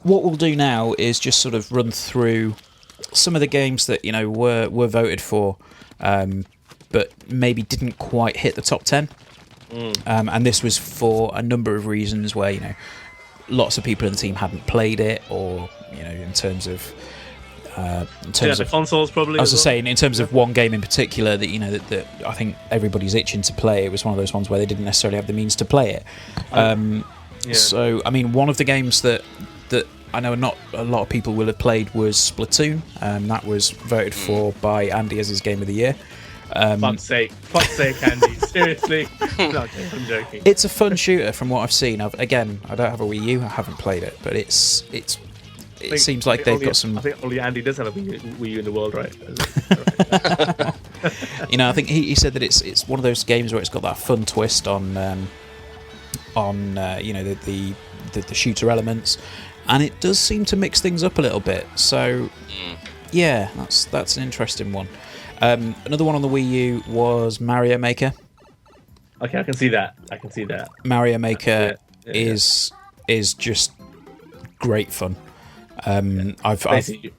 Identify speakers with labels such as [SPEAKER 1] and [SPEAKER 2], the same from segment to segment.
[SPEAKER 1] what we'll do now is just sort of run through some of the games that were voted for, but maybe didn't quite hit the top 10. And this was for a number of reasons where lots of people in the team hadn't played it, or in terms of
[SPEAKER 2] consoles probably.
[SPEAKER 1] I was saying in terms of one game in particular that I think everybody's itching to play. It was one of those ones where they didn't necessarily have the means to play it. So I mean, one of the games that I know not a lot of people will have played was Splatoon. That was voted for by Andy as his game of the year.
[SPEAKER 2] Fuck's sake, Andy! Seriously, no, I'm joking.
[SPEAKER 1] It's a fun shooter from what I've seen. I don't have a Wii U. I haven't played it, but it seems like they've got some.
[SPEAKER 2] I think only Andy does have a Wii U in the world, right?
[SPEAKER 1] I think he said that it's one of those games where it's got that fun twist on the shooter elements, and it does seem to mix things up a little bit. So yeah, that's an interesting one. Another one on the Wii U was Mario Maker.
[SPEAKER 2] Okay, I can see that.
[SPEAKER 1] Mario Maker is just great fun. I've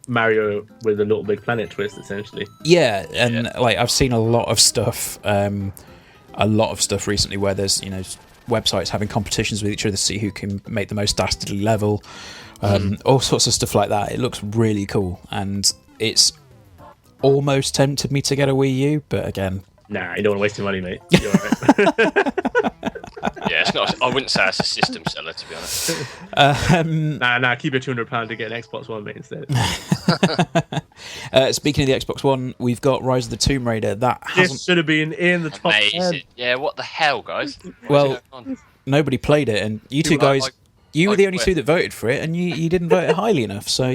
[SPEAKER 2] Mario with a Little Big Planet twist, essentially.
[SPEAKER 1] Yeah, and I've seen a lot of stuff recently where there's websites having competitions with each other to see who can make the most dastardly level, all sorts of stuff like that. It looks really cool, and it's almost tempted me to get a Wii U, but again,
[SPEAKER 2] nah, you don't want to waste your money, mate. You're all right.
[SPEAKER 3] Yeah, it's not. I wouldn't say it's a system seller, to be honest.
[SPEAKER 2] Nah, keep your £200 to get an Xbox One, mate, instead.
[SPEAKER 1] Speaking of the Xbox One, we've got Rise of the Tomb Raider.
[SPEAKER 2] This should have been in the top 10.
[SPEAKER 3] Yeah, what the hell, guys?
[SPEAKER 1] Well, nobody played it, and you two guys, you were the only two that voted for it, and you didn't vote it highly enough, so,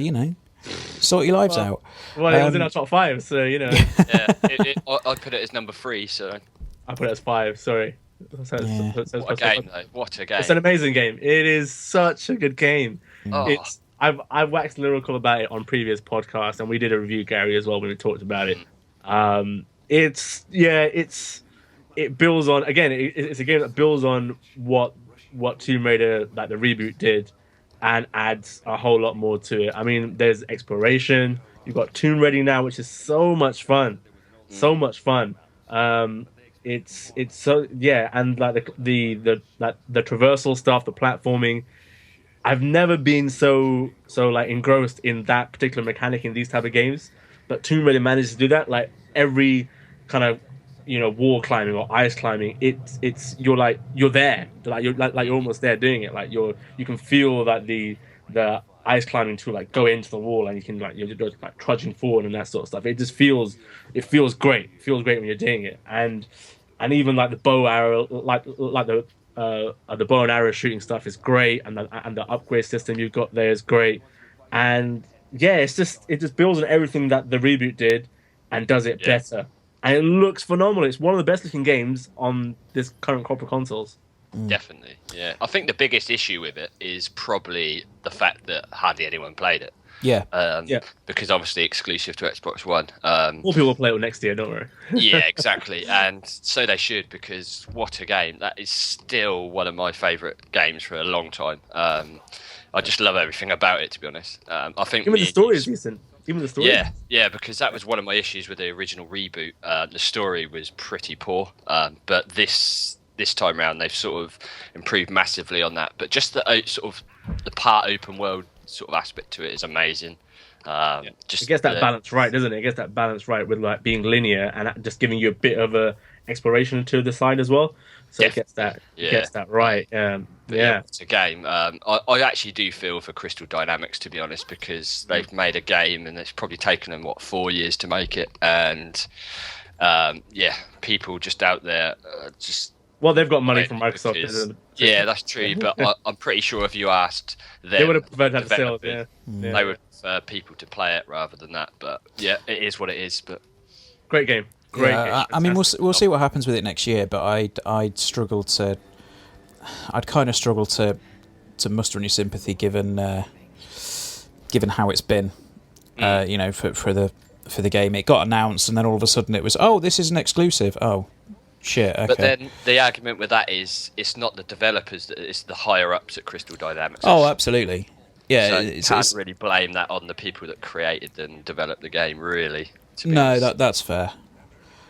[SPEAKER 1] sort your lives out.
[SPEAKER 2] Well, it was in our top 5, so,
[SPEAKER 3] Yeah, I put it as number 3, so...
[SPEAKER 2] I put it as 5, sorry.
[SPEAKER 3] What a game, though. What a game.
[SPEAKER 2] It's an amazing game. It is such a good game.
[SPEAKER 3] Oh.
[SPEAKER 2] I've waxed lyrical about it on previous podcasts, and we did a review, Gary, as well, when we talked about it. It builds on, again, it's a game that builds on what Tomb Raider, like the reboot, did, and adds a whole lot more to it. I mean, there's exploration. You've got Tomb Raider now, which is so much fun. So much fun. It's so, yeah, and like the traversal stuff, the platforming. I've never been so like engrossed in that particular mechanic in these type of games, but Tomb Raider manages to do that. Like every kind of wall climbing or ice climbing, you're there, like you're almost there doing it. Like you can feel that the ice climbing to like go into the wall, and you can you're just like trudging forward and that sort of stuff. It just feels great. It feels great when you're doing it, and even like the bow arrow, like the bow and arrow shooting stuff is great, and the upgrade system you've got there is great, and yeah, it just builds on everything that the reboot did and does it better, and it looks phenomenal. It's one of the best looking games on this current crop of consoles.
[SPEAKER 3] Definitely, yeah. I think the biggest issue with it is probably the fact that hardly anyone played it.
[SPEAKER 1] Yeah.
[SPEAKER 3] Because obviously exclusive to Xbox One.
[SPEAKER 2] More people will play it next year, don't worry.
[SPEAKER 3] Yeah, exactly. And so they should, because what a game. That is still one of my favourite games for a long time. I just love everything about it, to be honest. I think
[SPEAKER 2] even the story is decent. Even the story.
[SPEAKER 3] Yeah, because that was one of my issues with the original reboot. The story was pretty poor. But this time round, they've sort of improved massively on that. But just the sort of the part open world sort of aspect to it is amazing. Just
[SPEAKER 2] it gets that balance right, doesn't it? It gets that balance right with like being linear and just giving you a bit of a exploration to the side as well. So it gets that right.
[SPEAKER 3] It's a game. I actually do feel for Crystal Dynamics, to be honest, because they've made a game and it's probably taken them 4 years to make it, and people just out there just.
[SPEAKER 2] Well, they've got money from Microsoft.
[SPEAKER 3] Yeah, that's true. But I'm pretty sure if you asked them,
[SPEAKER 2] they would have preferred to have sales. Yeah,
[SPEAKER 3] they would prefer people to play it rather than that. But yeah, it is what it is. But
[SPEAKER 2] great game. Great game.
[SPEAKER 1] I mean, we'll see what happens with it next year. But I'd kind of struggle to muster any sympathy given how it's been. For the game, it got announced and then all of a sudden it was, this is an exclusive. Oh. Shit, okay.
[SPEAKER 3] But then the argument with that is it's not the developers, it's the higher ups at Crystal Dynamics.
[SPEAKER 1] Oh, absolutely. Yeah,
[SPEAKER 3] so you can't really blame that on the people that created and developed the game, really.
[SPEAKER 1] No, that's fair.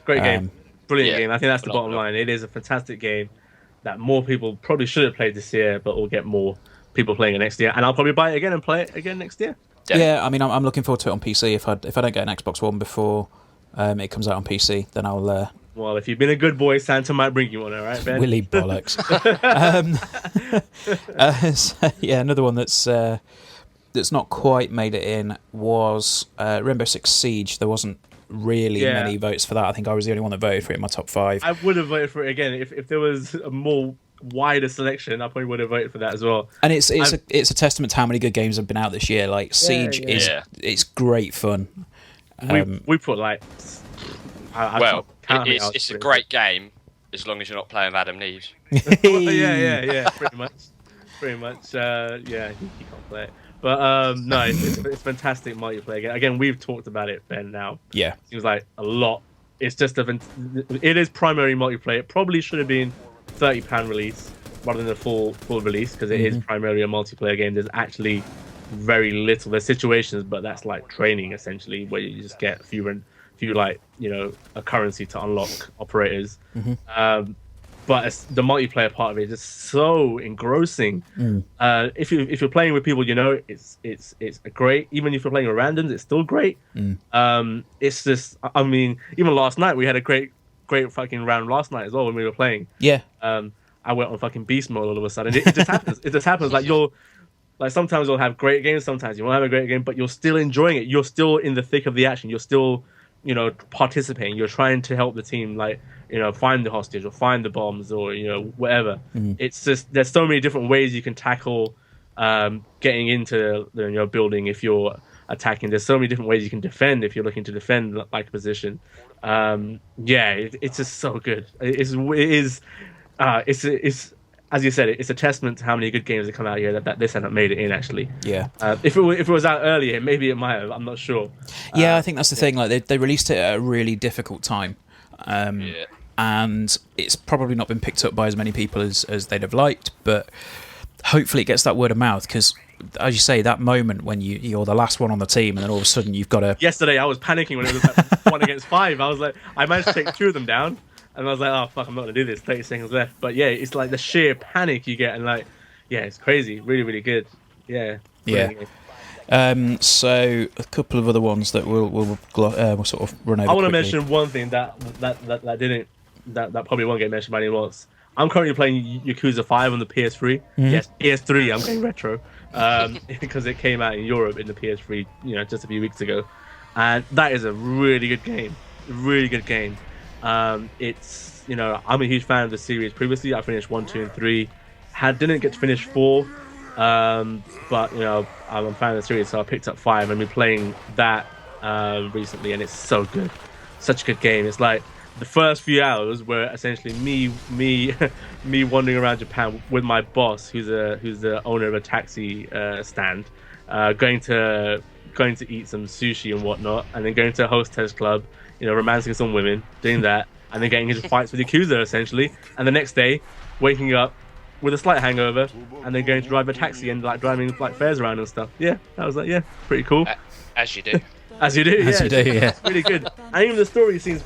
[SPEAKER 2] Great game. Brilliant
[SPEAKER 3] yeah,
[SPEAKER 2] game. I think that's the bottom line. It is a fantastic game that more people probably should have played this year, but we'll get more people playing it next year. And I'll probably buy it again and play it again next year.
[SPEAKER 1] Yeah, I mean, I'm looking forward to it on PC. If I don't get an Xbox One before it comes out on PC, then I'll...
[SPEAKER 2] Well, if you've been a good boy, Santa might bring you one, all right, Ben?
[SPEAKER 1] Willy bollocks. So, yeah, another one that's not quite made it in was Rainbow Six Siege. There wasn't really many votes for that. I think I was the only one that voted for it in my top 5.
[SPEAKER 2] I would have voted for it again if there was a more wider selection. I probably would have voted for that as well.
[SPEAKER 1] And it's a testament to how many good games have been out this year. Like Siege it's great fun.
[SPEAKER 2] We put like
[SPEAKER 3] it's a great game as long as you're not playing with Adam Neves.
[SPEAKER 2] yeah, pretty much. Yeah, he can't play it. But no, it's fantastic multiplayer. Again, we've talked about it, Ben. Now,
[SPEAKER 1] yeah,
[SPEAKER 2] seems like a lot. It's just it is primary multiplayer. It probably should have been £30 release rather than a full release because it is primarily a multiplayer game. There's actually very little. There's situations, but that's like training essentially, where you just get a few like a currency to unlock operators. But the multiplayer part of it is just so engrossing. If you're playing with people, it's great. Even if you're playing with randoms, it's still great. It's just, I mean, even last night we had a great fucking round last night as well when we were playing.
[SPEAKER 1] Yeah.
[SPEAKER 2] I went on fucking beast mode all of a sudden. It just happens. It just happens. Like sometimes you'll have great games, sometimes you won't have a great game, but you're still enjoying it. You're still in the thick of the action. You're still, participating. You're trying to help the team, find the hostage or find the bombs or whatever. It's just there's so many different ways you can tackle getting into building if you're attacking. There's so many different ways you can defend if you're looking to defend like a position. It's just so good. It's as you said, it's a testament to how many good games have come out here that this hadn't made it in actually.
[SPEAKER 1] Yeah.
[SPEAKER 2] If it was out earlier, maybe it might have. I'm not sure.
[SPEAKER 1] Yeah, I think that's the thing. Like they released it at a really difficult time. And it's probably not been picked up by as many people as they'd have liked, but hopefully it gets that word of mouth because, as you say, that moment when you're the last one on the team and then all of a sudden you've got to...
[SPEAKER 2] Yesterday I was panicking when it was like 1 against 5. I was like, I managed to take 2 of them down and I was like, oh fuck, I'm not going to do this, 30 seconds left. But yeah, it's like the sheer panic you get and it's crazy. Really, really good. Yeah.
[SPEAKER 1] So a couple of other ones that we'll sort of run over.
[SPEAKER 2] I want to
[SPEAKER 1] quickly.
[SPEAKER 2] mention one thing that probably won't get mentioned by anyone else. I'm currently playing Yakuza 5 on the PS3. Yes, PS3. I'm going retro because it came out in Europe in the PS3, just a few weeks ago, and that is a really good game. Really good game. It's I'm a huge fan of the series. Previously, I finished 1, 2, and 3. Didn't get to finish 4. But I'm a fan of the series, so I picked up 5 and been playing that recently, and it's so good. Such a good game. It's like the first few hours were essentially me wandering around Japan with my boss, who's the owner of a taxi stand, going to eat some sushi and whatnot, and then going to a hostess club, romancing some women, doing that, and then getting into fights with Yakuza essentially, and the next day waking up with a slight hangover and then going to drive a taxi and driving fares around and stuff. Yeah, I was like, pretty cool.
[SPEAKER 3] As you do.
[SPEAKER 2] As you do, yeah.
[SPEAKER 1] It's
[SPEAKER 2] really good. And even the story seems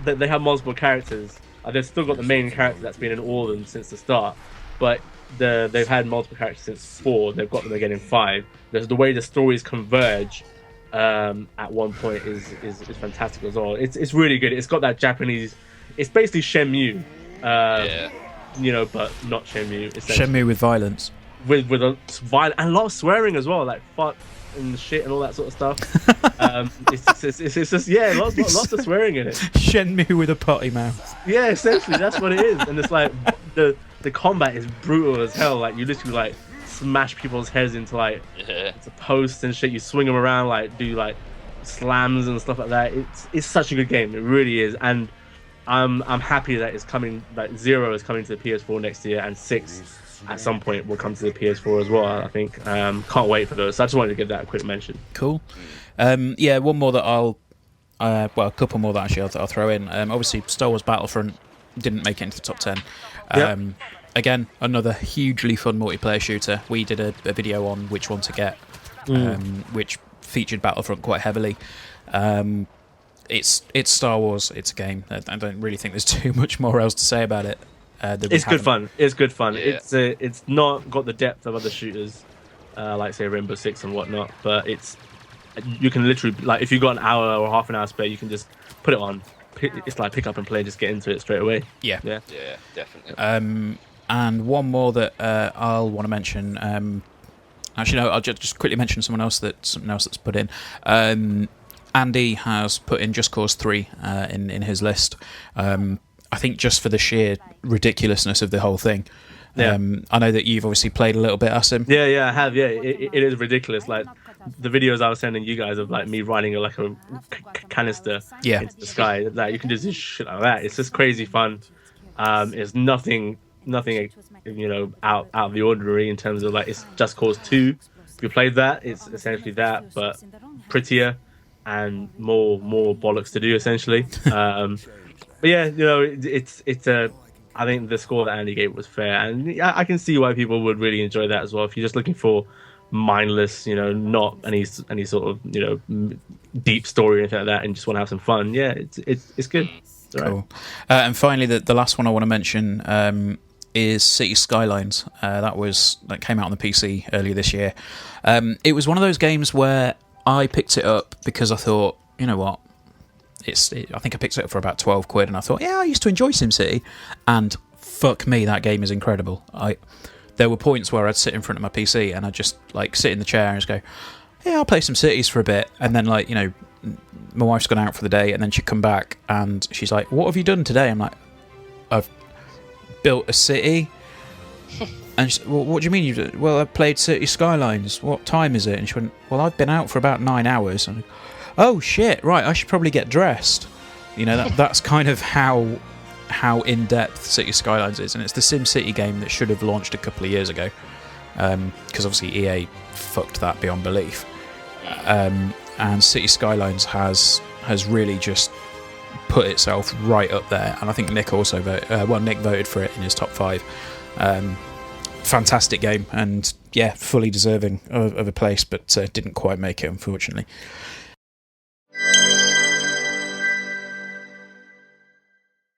[SPEAKER 2] they have multiple characters. They've still got the main character that's been in all of them since the start, but they've had multiple characters since 4. They've got them again in 5. The way the stories converge at one point is fantastic as well. It's really good. It's got that Japanese. It's basically Shenmue. But not Shenmue.
[SPEAKER 1] Shenmue with violence.
[SPEAKER 2] With a violent and a lot of swearing as well, like fuck and shit and all that sort of stuff. It's just lots of swearing in it.
[SPEAKER 1] Shenmue with a potty mouth.
[SPEAKER 2] Yeah, essentially that's what it is, and it's like the combat is brutal as hell. Like you literally smash people's heads into into posts and shit. You swing them around, do slams and stuff like that. It's such a good game. It really is, and I'm happy that it's coming. That 0 is coming to the PS4 next year, and 6 at some point will come to the PS4 as well. I think. Can't wait for those. So I just wanted to give that a quick mention.
[SPEAKER 1] Cool. One more that a couple more that I'll throw in. Obviously, Star Wars Battlefront didn't make it into the top 10. again, another hugely fun multiplayer shooter. We did a video on which one to get, which featured Battlefront quite heavily. It's Star Wars. It's a game. I don't really think there's too much more else to say about it.
[SPEAKER 2] It's good fun. It's good fun.
[SPEAKER 3] Yeah.
[SPEAKER 2] It's not got the depth of other shooters, like say Rainbow Six and whatnot. But you can literally, like, if you've got an hour or half an hour spare, you can just put it on. It's like pick up and play. Just get into it straight away.
[SPEAKER 1] Yeah.
[SPEAKER 3] Yeah, definitely.
[SPEAKER 1] And one more that I'll want to mention. Actually, no, I'll just quickly mention something else that's put in. Andy has put in Just Cause 3 in his list. I think just for the sheer ridiculousness of the whole thing.
[SPEAKER 2] Yeah.
[SPEAKER 1] I know that you've obviously played a little bit, Asim.
[SPEAKER 2] Yeah, I have. Yeah, it is ridiculous. Like the videos I was sending you guys of like me riding like a canister into the sky. Like you can just do shit like that. It's just crazy fun. It's nothing out of the ordinary in terms of like it's Just Cause 2. If you played that, it's essentially that, but prettier and more bollocks to do essentially. But yeah, it's I think the score that Andy gave was fair, and I can see why people would really enjoy that as well. If you're just looking for mindless, not any sort of deep story or anything like that, and just want to have some fun, yeah, it's good. It's all right.
[SPEAKER 1] Cool. And finally, the last one I want to mention is City Skylines. That came out on the PC earlier this year. It was one of those games where I picked it up because I thought, you know what, I think I picked it up for about £12, and I thought, yeah, I used to enjoy SimCity, and fuck me, that game is incredible. There were points where I'd sit in front of my PC and I'd just like sit in the chair and just go, yeah, I'll play some cities for a bit, and then like my wife's gone out for the day, and then she'd come back and she's like, what have you done today? I'm like, I've built a city. And she said, well, what do you mean you've done? Well, I've played City Skylines. What time is it? And she went, well, I've been out for about 9 hours. And oh shit, right, I should probably get dressed. That's kind of how in-depth City Skylines is, and it's the SimCity game that should have launched a couple of years ago, because obviously EA fucked that beyond belief. And City Skylines has really just put itself right up there, and I think Nick also Nick voted for it in his top 5. Fantastic game, and yeah, fully deserving of a place, but didn't quite make it, unfortunately.